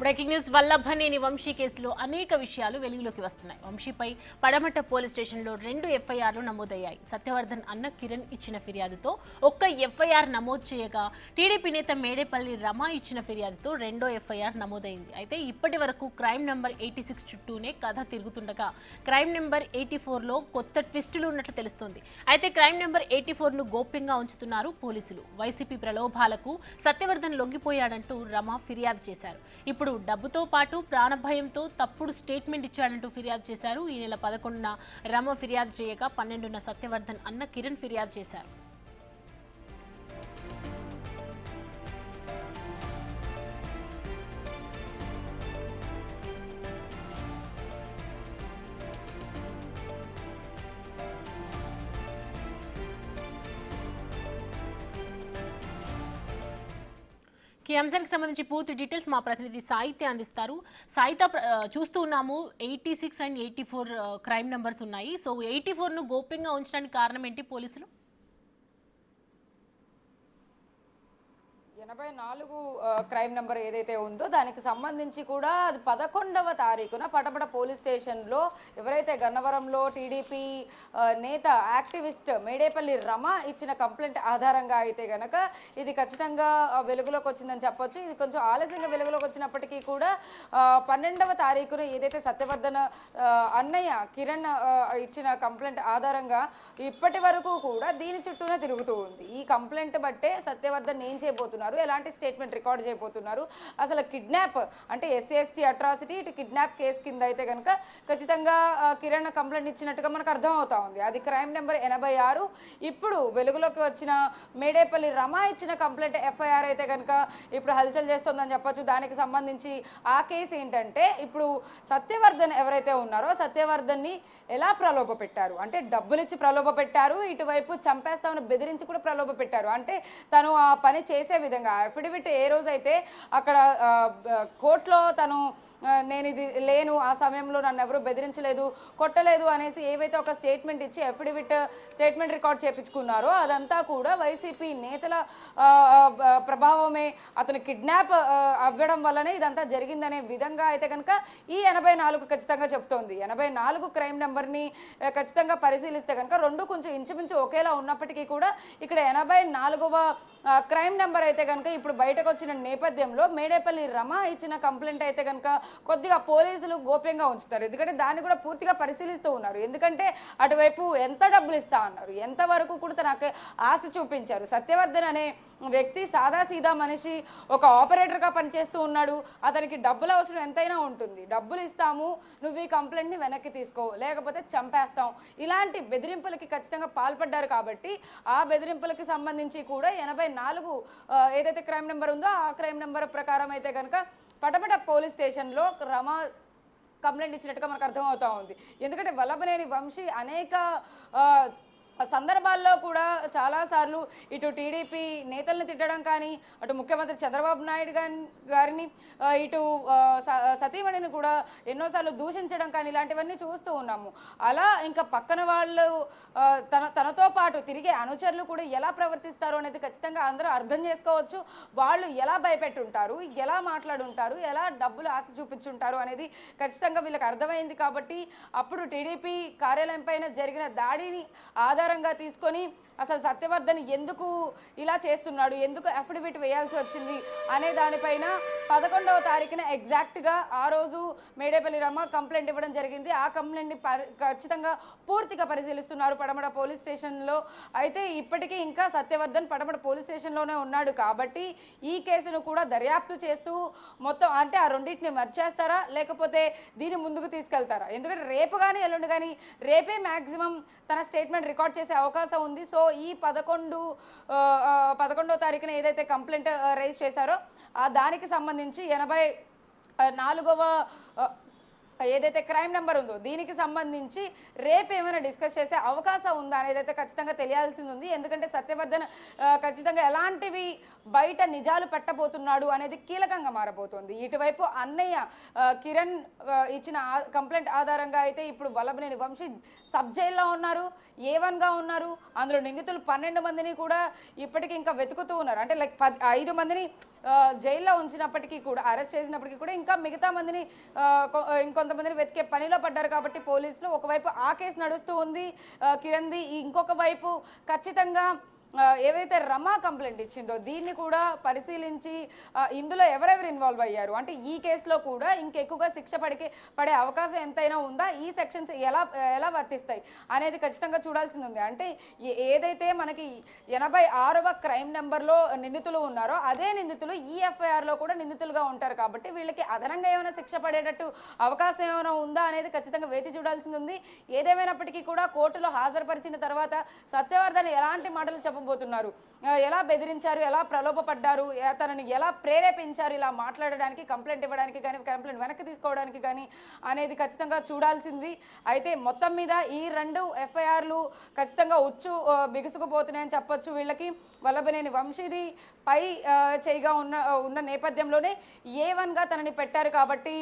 Breaking news Vallabhaneni Vamsi కేసులో అనేక విషయాలు వెలుగులోకి వస్తున్నాయి. వంశీపై పడమట పోలీస్ స్టేషన్లో 2 ఎఫ్ఐఆర్లు నమోదయ్యాయి. సత్యవర్ధన్ అన్న కిరణ్ ఇచ్చిన ఫిర్యాదుతో ఒక్క ఎఫ్ఐఆర్ నమోదు చేయగా టీడీపీ నేత మేడేపల్లి రమ ఇచ్చిన ఫిర్యాదుతో 2వ ఎఫ్ఐఆర్ నమోదైంది. అయితే ఇప్పటి వరకు క్రైమ్ నెంబర్ 86 చుట్టూనే కథ తిరుగుతుండగా క్రైమ్ నెంబర్ 84లో కొత్త ట్విస్టులు ఉన్నట్లు తెలుస్తోంది. అయితే క్రైమ్ నెంబర్ 84ను గోప్యంగా ఉంచుతున్నారు పోలీసులు. వైసీపీ ప్రలోభాలకు సత్యవర్ధన్ లొంగిపోయాడంటూ రమ ఫిర్యాదు చేశారు. ఇప్పుడు డబ్బుతో పాటు ప్రాణభయంతో తప్పుడు స్టేట్మెంట్ ఇచ్చాడంటూ ఫిర్యాదు చేశారు. ఈ నెల 11న రమ ఫిర్యాదు చేయగా 12న సత్యవర్ధన్ అన్న కిరణ్ ఫిర్యాదు చేశారు. ఈ అంశానికి సంబంధించి పూర్తి డీటెయిల్స్ మా ప్రతినిధి సాహిత్య అందిస్తారు. సాహిత్య చూస్తూ ఉన్నాము 86 అండ్ 84 క్రైమ్ నెంబర్స్ ఉన్నాయి. సో 84ను గోప్యంగా ఉంచడానికి కారణం ఏంటి పోలీసులు? 84 క్రైమ్ నెంబర్ ఏదైతే ఉందో దానికి సంబంధించి కూడా అది 11వ తారీఖున పటపట పోలీస్ స్టేషన్లో ఎవరైతే గన్నవరంలో టీడీపీ నేత యాక్టివిస్ట్ మేడేపల్లి రమ ఇచ్చిన కంప్లైంట్ ఆధారంగా అయితే గనక ఇది ఖచ్చితంగా వెలుగులోకి వచ్చిందని చెప్పొచ్చు. ఇది కొంచెం ఆలస్యంగా వెలుగులోకి వచ్చినప్పటికీ కూడా 12వ తారీఖున ఏదైతే సత్యవర్ధన్ అన్నయ్య కిరణ్ ఇచ్చిన కంప్లైంట్ ఆధారంగా ఇప్పటి వరకు కూడా దీని చుట్టూనే తిరుగుతూ ఉంది. ఈ కంప్లైంట్ బట్టే సత్యవర్ధన్ ఏం చేయబోతున్నారు, ఎలాంటి స్టేట్మెంట్ రికార్డ్ చేయబోతున్నారు, అసలు కిడ్నాప్ అంటే ఎస్సీ అట్రాసిటీ ఇటు కిడ్నాప్ కేసు కింద అయితే కనుక ఖచ్చితంగా కిరణ్ కంప్లైంట్ ఇచ్చినట్టుగా మనకు అర్థం అవుతా ఉంది. అది క్రైమ్ నెంబర్ 86. ఇప్పుడు వెలుగులోకి వచ్చిన మేడేపల్లి రమ ఇచ్చిన కంప్లైంట్ ఎఫ్ఐఆర్ అయితే కనుక ఇప్పుడు హల్చల్ చేస్తుందని చెప్పొచ్చు. దానికి సంబంధించి ఆ కేసు ఏంటంటే ఇప్పుడు సత్యవర్ధన్ ఎవరైతే ఉన్నారో సత్యవర్ధన్ని ఎలా ప్రలోభ పెట్టారు అంటే డబ్బులు ఇచ్చి ప్రలోభ పెట్టారు, ఇటువైపు చంపేస్తామని బెదిరించి కూడా ప్రలోభ పెట్టారు. అంటే తను ఆ పని చేసే విధంగా అఫిడవిట్ ఏ రోజైతే అక్కడ కోర్టులో తను నేను ఇది లేను, ఆ సమయంలో నన్ను ఎవరు బెదిరించలేదు, కొట్టలేదు అనేసి ఏవైతే ఒక స్టేట్మెంట్ ఇచ్చి అఫిడవిట్ స్టేట్మెంట్ రికార్డ్ చేయించుకున్నారో అదంతా కూడా వైసీపీ నేతల ప్రభావమే, అతను కిడ్నాప్ అవ్వడం వల్లనే ఇదంతా జరిగిందనే విధంగా అయితే కనుక ఈ 84 ఖచ్చితంగా చెప్తోంది. 84 క్రైమ్ నెంబర్ని ఖచ్చితంగా పరిశీలిస్తే కనుక రెండు కొంచెం ఇంచుమించు ఒకేలా ఉన్నప్పటికీ కూడా ఇక్కడ 84వ క్రైమ్ నెంబర్ అయితే కనుక ఇప్పుడు బయటకు వచ్చిన నేపథ్యంలో మేడేపల్లి రమ ఇచ్చిన కంప్లైంట్ అయితే కనుక కొద్దిగా పోలీసులు గోప్యంగా ఉంచుతారు. ఎందుకంటే దాన్ని కూడా పూర్తిగా పరిశీలిస్తూ ఉన్నారు. ఎందుకంటే అటువైపు ఎంత డబ్బులు ఇస్తా అన్నారు, ఎంతవరకు కూడా తనకు ఆశ చూపించారు. సత్యవర్ధన్ అనే వ్యక్తి సాదాసీదా మనిషి, ఒక ఆపరేటర్గా పనిచేస్తూ ఉన్నాడు. అతనికి డబ్బుల అవసరం ఎంతైనా ఉంటుంది. డబ్బులు ఇస్తాము, నువ్వు ఈ కంప్లైంట్ని వెనక్కి తీసుకో, లేకపోతే చంపేస్తాం, ఇలాంటి బెదిరింపులకి ఖచ్చితంగా పాల్పడ్డారు. కాబట్టి ఆ బెదిరింపులకి సంబంధించి కూడా 84 ఏదైతే క్రైమ్ నెంబర్ ఉందో ఆ క్రైమ్ నెంబర్ ప్రకారం అయితే కనుక పటపట పోలీస్ స్టేషన్లో రమ కంప్లైంట్ ఇచ్చినట్టుగా మనకు అర్థమవుతా ఉంది. ఎందుకంటే వల్లభనేని వంశీ అనేక సందర్భాల్లో కూడా చాలాసార్లు ఇటు టీడీపీ నేతల్ని తిట్టడం కానీ, అటు ముఖ్యమంత్రి చంద్రబాబు నాయుడు గారిని, ఇటు సతీమణిని కూడా ఎన్నోసార్లు దూషించడం కానీ ఇలాంటివన్నీ చూస్తూ ఉన్నాము. అలా ఇంకా పక్కన వాళ్ళు తనతో పాటు తిరిగే అనుచరులు కూడా ఎలా ప్రవర్తిస్తారో అనేది ఖచ్చితంగా అందరూ అర్థం చేసుకోవచ్చు. వాళ్ళు ఎలా భయపెట్టుంటారు, ఎలా మాట్లాడుంటారు, ఎలా డబ్బులు ఆశ చూపించుంటారు అనేది ఖచ్చితంగా వీళ్ళకి అర్థమైంది. కాబట్టి అప్పుడు టీడీపీ కార్యాలయం పైన జరిగిన దాడిని ఆధారంగా తీసుకొని అసలు సత్యవర్ధన్ ఎందుకు ఇలా చేస్తున్నాడు, ఎందుకు అఫిడవిట్ వేయాల్సి వచ్చింది అనే దానిపైన 11వ తారీఖున ఎగ్జాక్ట్గా ఆ రోజు మేడేపల్లి రమ కంప్లైంట్ ఇవ్వడం జరిగింది. ఆ కంప్లైంట్ని ఖచ్చితంగా పూర్తిగా పరిశీలిస్తున్నారు పడమట పోలీస్ స్టేషన్లో. అయితే ఇప్పటికీ ఇంకా సత్యవర్ధన్ పడమట పోలీస్ స్టేషన్లోనే ఉన్నాడు. కాబట్టి ఈ కేసును కూడా దర్యాప్తు చేస్తూ మొత్తం అంటే ఆ రెండింటిని మర్చేస్తారా లేకపోతే దీన్ని ముందుకు తీసుకెళ్తారా? ఎందుకంటే రేపు కానీ ఎల్లుండి కానీ రేపే మ్యాక్సిమం తన స్టేట్మెంట్ రికార్డ్ చేసే అవకాశం ఉంది. సో ఈ 11వ తారీఖున ఏదైతే కంప్లైంట్ రైజ్ చేశారో దానికి సంబంధించి 84వ ఏదైతే క్రైమ్ నెంబర్ ఉందో దీనికి సంబంధించి రేపు ఏమైనా డిస్కస్ చేసే అవకాశం ఉందా అనేది అయితే ఖచ్చితంగా తెలియాల్సింది ఉంది. ఎందుకంటే సత్యవర్ధన్ ఖచ్చితంగా ఎలాంటివి బయట నిజాలు పెట్టబోతున్నాడు అనేది కీలకంగా మారబోతోంది. ఇటువైపు అన్నయ్య కిరణ్ ఇచ్చిన కంప్లైంట్ ఆధారంగా అయితే ఇప్పుడు వల్లభనేని వంశీ సబ్ జైల్లో ఉన్నారు, A1గా ఉన్నారు. అందులో నిందితులు 12 మందిని కూడా ఇప్పటికీ ఇంకా వెతుకుతూ ఉన్నారు. అంటే లైక్ 5 మందిని జైల్లో ఉంచినప్పటికీ కూడా, అరెస్ట్ చేసినప్పటికీ కూడా ఇంకా మిగతా మందిని ఇంకొంతమందిని వెతికే పనిలో పడ్డారు. కాబట్టి పోలీసులు ఒకవైపు ఆ కేసు నడుస్తూ ఉంది కిరణ్ది, ఇంకొక వైపు ఖచ్చితంగా ఏవైతే రమా కంప్లైంట్ ఇచ్చిందో దీన్ని కూడా పరిశీలించి ఇందులో ఎవరెవరు ఇన్వాల్వ్ అయ్యారు, అంటే ఈ కేసులో కూడా ఇంకెక్కువగా శిక్ష పడే అవకాశం ఎంతైనా ఉందా, ఈ సెక్షన్స్ ఎలా వర్తిస్తాయి అనేది ఖచ్చితంగా చూడాల్సింది ఉంది. అంటే ఏదైతే మనకి 86వ క్రైమ్ నెంబర్లో నిందితులు ఉన్నారో అదే నిందితులు ఈ FIRలో కూడా నిందితులుగా ఉంటారు. కాబట్టి వీళ్ళకి అదనంగా ఏమైనా శిక్ష పడేటట్టు అవకాశం ఏమైనా ఉందా అనేది ఖచ్చితంగా వేచి చూడాల్సింది ఉంది. ఏదేమైనప్పటికీ కూడా కోర్టులో హాజరుపరిచిన తర్వాత సత్యవర్ధన్ ఎలాంటి మాటలు చెప్పబోతున్నారు, ఎలా బెదిరించారు, ఎలా ప్రలోభపడ్డారు, తనని ఎలా ప్రేరేపించారు ఇలా మాట్లాడడానికి, కంప్లైంట్ ఇవ్వడానికి కానీ, కంప్లైంట్ వెనక్కి తీసుకోవడానికి కానీ అనేది ఖచ్చితంగా చూడాల్సింది. అయితే మొత్తం మీద ఈ 2 FIRలు ఖచ్చితంగా బిగుసుకుపోతున్నాయని చెప్పొచ్చు. వీళ్ళకి వల్లభనేని వంశీది పై చేయిగా ఉన్న నేపథ్యంలోనే A1గా తనని పెట్టారు. కాబట్టి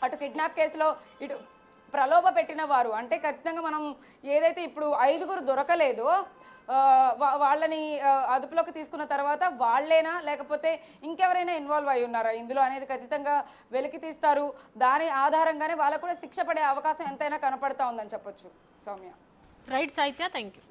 అటు కిడ్నాప్ కేసులో ఇటు ప్రలోభ పెట్టిన వారు, అంటే ఖచ్చితంగా మనం ఏదైతే ఇప్పుడు 5గురు దొరకలేదో వాళ్ళని అదుపులోకి తీసుకున్న తర్వాత వాళ్ళేనా లేకపోతే ఇంకెవరైనా ఇన్వాల్వ్ అయి ఉన్నారా ఇందులో అనేది ఖచ్చితంగా వెలికి తీస్తారు. దాని ఆధారంగానే వాళ్ళకు కూడా శిక్ష పడే అవకాశం ఎంతైనా కనపడతా ఉందని చెప్పొచ్చు. సౌమ్య. రైట్ సాహిత్య, థ్యాంక్ యూ.